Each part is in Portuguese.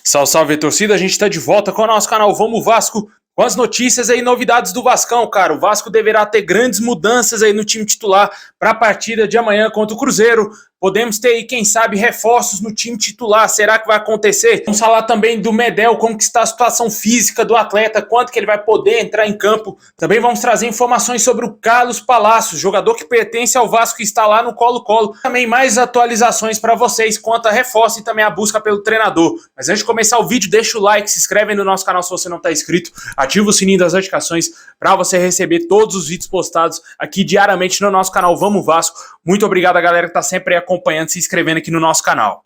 Salve, salve, torcida, a gente tá de volta com o nosso canal Vamos Vasco, com as notícias aí, novidades do Vascão, cara. O Vasco deverá ter grandes mudanças aí no time titular para a partida de amanhã contra o Cruzeiro. Podemos ter aí, quem sabe, reforços no time titular. Será que vai acontecer? Vamos falar também do Medel, como que está a situação física do atleta, quanto que ele vai poder entrar em campo. Também vamos trazer informações sobre o Carlos Palacios, jogador que pertence ao Vasco e está lá no Colo-Colo. Também mais atualizações para vocês quanto a reforço e também a busca pelo treinador. Mas antes de começar o vídeo, deixa o like, se inscreve no nosso canal se você não está inscrito, ativa o sininho das notificações para você receber todos os vídeos postados aqui diariamente no nosso canal Vamos Vasco. Muito obrigado a galera que está sempre aí acompanhando, se inscrevendo aqui no nosso canal.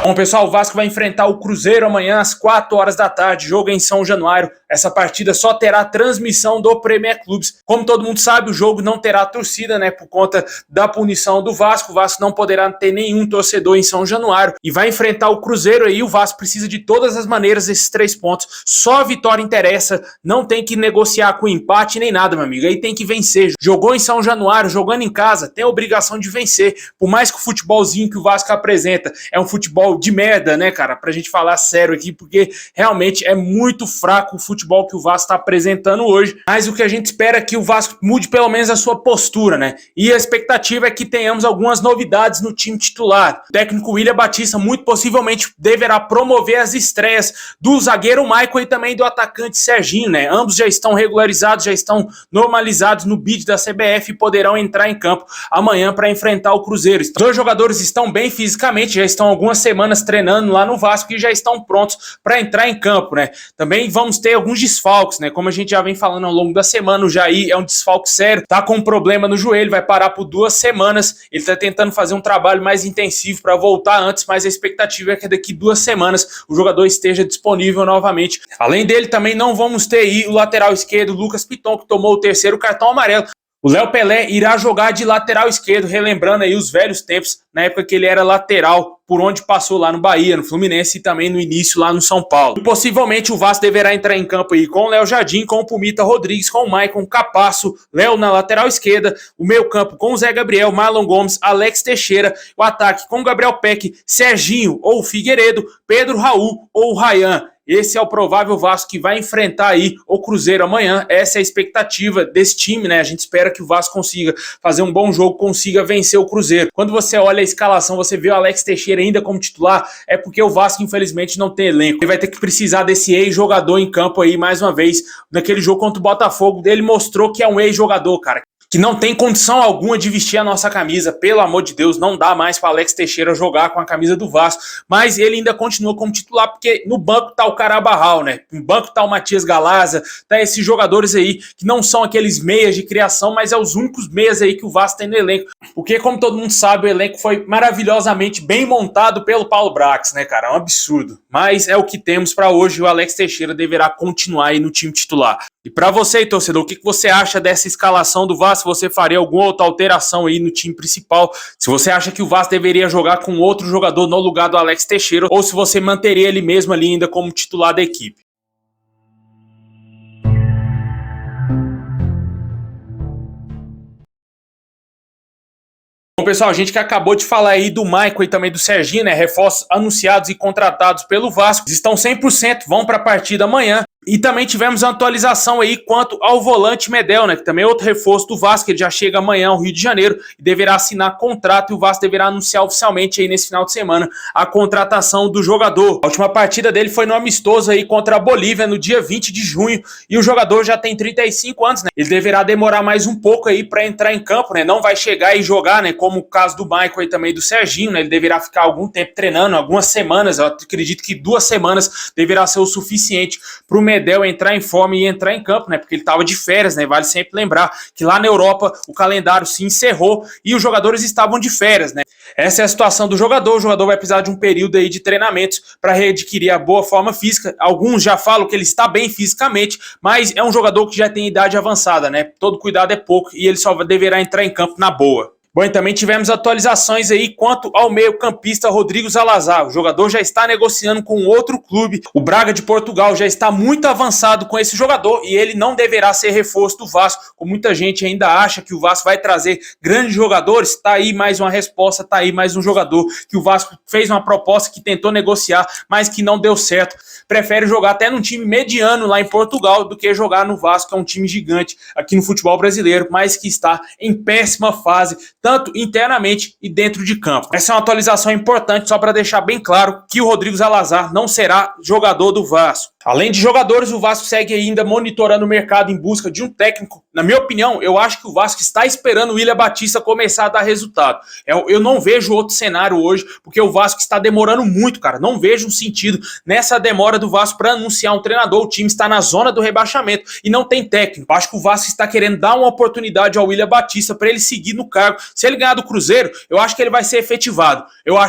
Bom, pessoal, o Vasco vai enfrentar o Cruzeiro amanhã às 4 horas da tarde, jogo em São Januário. Essa partida só terá transmissão do Premier Clubes. Como todo mundo sabe, o jogo não terá torcida, né, por conta da punição do Vasco. O Vasco não poderá ter nenhum torcedor em São Januário e vai enfrentar o Cruzeiro aí. O Vasco precisa de todas as maneiras esses 3 pontos. Só a vitória interessa, não tem que negociar com empate nem nada, meu amigo. Aí tem que vencer. Jogou em São Januário, jogando em casa, tem a obrigação de vencer. Por mais que o futebolzinho que o Vasco apresenta é um futebol de merda, né, cara? Pra gente falar sério aqui, porque realmente é muito fraco o futebol que o Vasco tá apresentando hoje. Mas o que a gente espera é que o Vasco mude pelo menos a sua postura, né? E a expectativa é que tenhamos algumas novidades no time titular. O técnico William Batista muito possivelmente deverá promover as estreias do zagueiro Michael e também do atacante Serginho, né? Ambos já estão regularizados, já estão normalizados no bid da CBF e poderão entrar em campo amanhã para enfrentar o Cruzeiro. Os dois jogadores estão bem fisicamente, já estão algumas semanas treinando lá no Vasco e já estão prontos para entrar em campo, né? Também vamos ter alguns desfalques, né? Como a gente já vem falando ao longo da semana, o Jair é um desfalque sério, tá com um problema no joelho, vai parar por 2 semanas. Ele tá tentando fazer um trabalho mais intensivo para voltar antes, mas a expectativa é que daqui 2 semanas o jogador esteja disponível novamente. Além dele, também não vamos ter aí o lateral esquerdo Lucas Piton, que tomou o 3º cartão amarelo. O Léo Pelé irá jogar de lateral esquerdo, relembrando aí os velhos tempos, na época que ele era lateral, por onde passou lá no Bahia, no Fluminense e também no início lá no São Paulo. E possivelmente o Vasco deverá entrar em campo aí com o Léo Jardim, com o Pumita Rodrigues, com o Maicon, Capasso, Léo na lateral esquerda, o meio campo com o Zé Gabriel, Marlon Gomes, Alex Teixeira, o ataque com o Gabriel Peck, Serginho ou Figueiredo, Pedro Raul ou Ryan. Esse é o provável Vasco que vai enfrentar aí o Cruzeiro amanhã. Essa é a expectativa desse time, né? A gente espera que o Vasco consiga fazer um bom jogo, consiga vencer o Cruzeiro. Quando você olha a escalação, você vê o Alex Teixeira ainda como titular, é porque o Vasco, infelizmente, não tem elenco. Ele vai ter que precisar desse ex-jogador em campo aí, mais uma vez. Naquele jogo contra o Botafogo, ele mostrou que é um ex-jogador, cara, que não tem condição alguma de vestir a nossa camisa. Pelo amor de Deus, não dá mais para Alex Teixeira jogar com a camisa do Vasco, mas ele ainda continua como titular, porque no banco tá o Carabarral, né? No banco tá o Matias Galaza, tá esses jogadores aí que não são aqueles meias de criação, mas é os únicos meias aí que o Vasco tem no elenco, porque como todo mundo sabe, o elenco foi maravilhosamente bem montado pelo Paulo Brax, né, cara? É um absurdo, mas é o que temos para hoje. O Alex Teixeira deverá continuar aí no time titular. E para você, torcedor, o que você acha dessa escalação do Vasco? Se você faria alguma outra alteração aí no time principal, se você acha que o Vasco deveria jogar com outro jogador no lugar do Alex Teixeira, ou se você manteria ele mesmo ali ainda como titular da equipe. Bom, pessoal, a gente que acabou de falar aí do Michael e também do Serginho, né? Reforços anunciados e contratados pelo Vasco, estão 100%, vão para a partida amanhã. E também tivemos uma atualização aí quanto ao volante Medel, né? Que também é outro reforço do Vasco, ele já chega amanhã ao Rio de Janeiro e deverá assinar contrato, e o Vasco deverá anunciar oficialmente aí nesse final de semana a contratação do jogador. A última partida dele foi no amistoso aí contra a Bolívia no dia 20 de junho e o jogador já tem 35 anos, né? Ele deverá demorar mais um pouco aí para entrar em campo, né? Não vai chegar e jogar, né? Como o caso do Michael e também do Serginho, né? Ele deverá ficar algum tempo treinando, algumas semanas, eu acredito que 2 semanas deverá ser o suficiente para o Medel entrar em forma e entrar em campo, né? Porque ele estava de férias, né? Vale sempre lembrar que lá na Europa o calendário se encerrou e os jogadores estavam de férias, né? Essa é a situação do jogador. O jogador vai precisar de um período aí de treinamentos para readquirir a boa forma física. Alguns já falam que ele está bem fisicamente, mas é um jogador que já tem idade avançada, né? Todo cuidado é pouco e ele só deverá entrar em campo na boa. Bom, e também tivemos atualizações aí quanto ao meio-campista Rodrigo Zalazar. O jogador já está negociando com outro clube. O Braga de Portugal já está muito avançado com esse jogador e ele não deverá ser reforço do Vasco, como muita gente ainda acha que o Vasco vai trazer grandes jogadores. Tá aí mais uma resposta, tá aí mais um jogador que o Vasco fez uma proposta, que tentou negociar, mas que não deu certo. Prefere jogar até num time mediano lá em Portugal do que jogar no Vasco, que é um time gigante aqui no futebol brasileiro, mas que está em péssima fase, tanto internamente e dentro de campo. Essa é uma atualização importante, só para deixar bem claro que o Rodrigo Zalazar não será jogador do Vasco. Além de jogadores, o Vasco segue ainda monitorando o mercado em busca de um técnico. Na minha opinião, eu acho que o Vasco está esperando o William Batista começar a dar resultado. Eu não vejo outro cenário hoje, porque o Vasco está demorando muito, cara. Não vejo um sentido nessa demora do Vasco para anunciar um treinador. O time está na zona do rebaixamento e não tem técnico. Acho que o Vasco está querendo dar uma oportunidade ao William Batista para ele seguir no cargo. Se ele ganhar do Cruzeiro, eu acho que ele vai ser efetivado.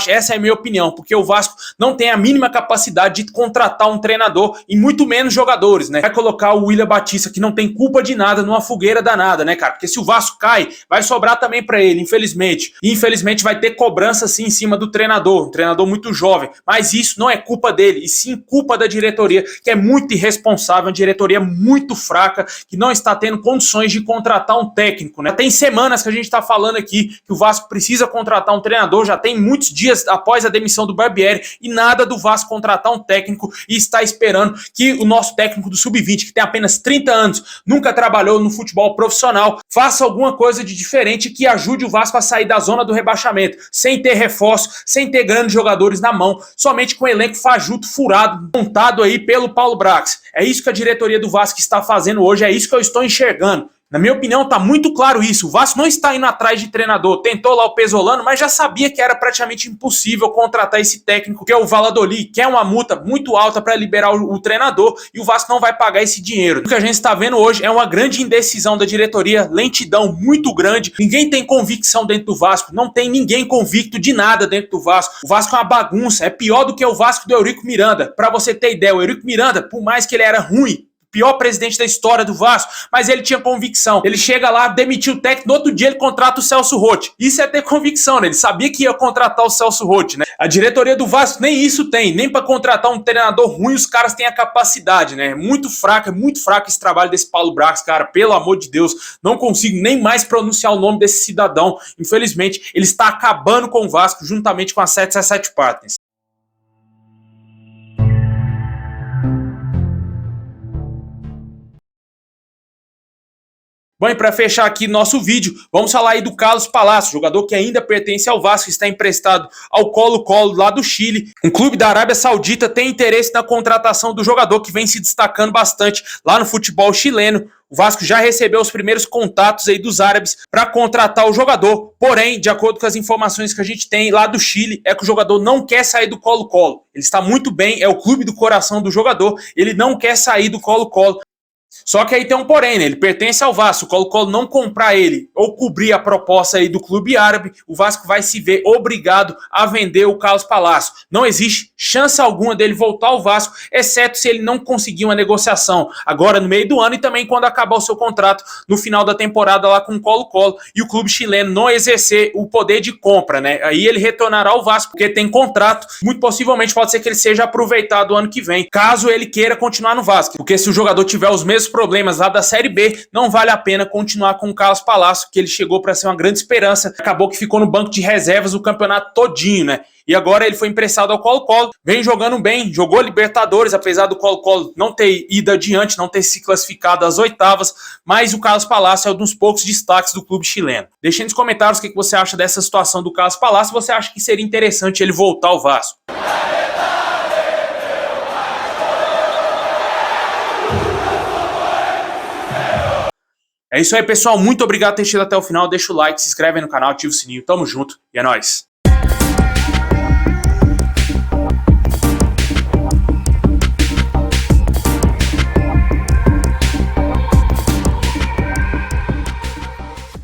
Essa é a minha opinião, porque o Vasco não tem a mínima capacidade de contratar um treinador e muito menos jogadores, né? Vai colocar o William Batista, que não tem culpa de nada, numa fogueira danada, né, cara? Porque se o Vasco cai, vai sobrar também para ele, infelizmente. E infelizmente vai ter cobrança sim em cima do treinador, um treinador muito jovem. Mas isso não é culpa dele, e sim culpa da diretoria, que é muito irresponsável, uma diretoria muito fraca, que não está tendo condições de contratar um técnico, né? Tem semanas que a gente está falando aqui que o Vasco precisa contratar um treinador, já tem muitos dias após a demissão do Barbieri, e nada do Vasco contratar um técnico e está esperando que o nosso técnico do Sub-20, que tem apenas 30 anos, nunca trabalhou no futebol profissional, faça alguma coisa de diferente que ajude o Vasco a sair da zona do rebaixamento, sem ter reforço, sem ter grandes jogadores na mão, somente com o elenco fajuto, furado, montado aí pelo Paulo Brax. É isso que a diretoria do Vasco está fazendo hoje, é isso que eu estou enxergando. Na minha opinião, tá muito claro isso. O Vasco não está indo atrás de treinador. Tentou lá o Pesolano, mas já sabia que era praticamente impossível contratar esse técnico, que é o Valladolid, que é uma multa muito alta para liberar o treinador, e o Vasco não vai pagar esse dinheiro. O que a gente está vendo hoje é uma grande indecisão da diretoria, lentidão muito grande. Ninguém tem convicção dentro do Vasco, não tem ninguém convicto de nada dentro do Vasco. O Vasco é uma bagunça, é pior do que o Vasco do Eurico Miranda. Para você ter ideia, o Eurico Miranda, por mais que ele era ruim, pior presidente da história do Vasco, mas ele tinha convicção. Ele chega lá, demitiu o técnico, no outro dia ele contrata o Celso Roth. Isso é ter convicção, né? Ele sabia que ia contratar o Celso Roth, né? A diretoria do Vasco nem isso tem, nem para contratar um treinador ruim os caras têm a capacidade, né? É muito fraco esse trabalho desse Paulo Brax, cara, pelo amor de Deus, não consigo nem mais pronunciar o nome desse cidadão. Infelizmente, ele está acabando com o Vasco, juntamente com a 777 Partners. Bom, e para fechar aqui nosso vídeo, vamos falar aí do Carlos Palacio, jogador que ainda pertence ao Vasco, está emprestado ao Colo-Colo lá do Chile. Um clube da Arábia Saudita tem interesse na contratação do jogador, que vem se destacando bastante lá no futebol chileno. O Vasco já recebeu os primeiros contatos aí dos árabes para contratar o jogador. Porém, de acordo com as informações que a gente tem lá do Chile, é que o jogador não quer sair do Colo-Colo. Ele está muito bem, é o clube do coração do jogador, ele não quer sair do Colo-Colo. Só que aí tem um porém, né? Ele pertence ao Vasco. O Colo-Colo não comprar ele ou cobrir a proposta aí do clube árabe, o Vasco vai se ver obrigado a vender o Carlos Palacio. Não existe chance alguma dele voltar ao Vasco, exceto se ele não conseguir uma negociação agora no meio do ano e também quando acabar o seu contrato no final da temporada lá com o Colo-Colo e o clube chileno não exercer o poder de compra, né? Aí ele retornará ao Vasco porque tem contrato. Muito possivelmente pode ser que ele seja aproveitado ano que vem, caso ele queira continuar no Vasco. Porque se o jogador tiver os mesmos problemas lá da Série B, não vale a pena continuar com o Carlos Palacio, que ele chegou para ser uma grande esperança, acabou que ficou no banco de reservas o campeonato todinho, né? E agora ele foi emprestado ao Colo-Colo, vem jogando bem, jogou Libertadores, apesar do Colo-Colo não ter ido adiante, não ter se classificado às oitavas, mas o Carlos Palacio é um dos poucos destaques do clube chileno. Deixe nos comentários o que você acha dessa situação do Carlos Palacio, você acha que seria interessante ele voltar ao Vasco. É isso aí, pessoal. Muito obrigado por ter assistido até o final. Deixa o like, se inscreve aí no canal, ativa o sininho. Tamo junto e é nóis.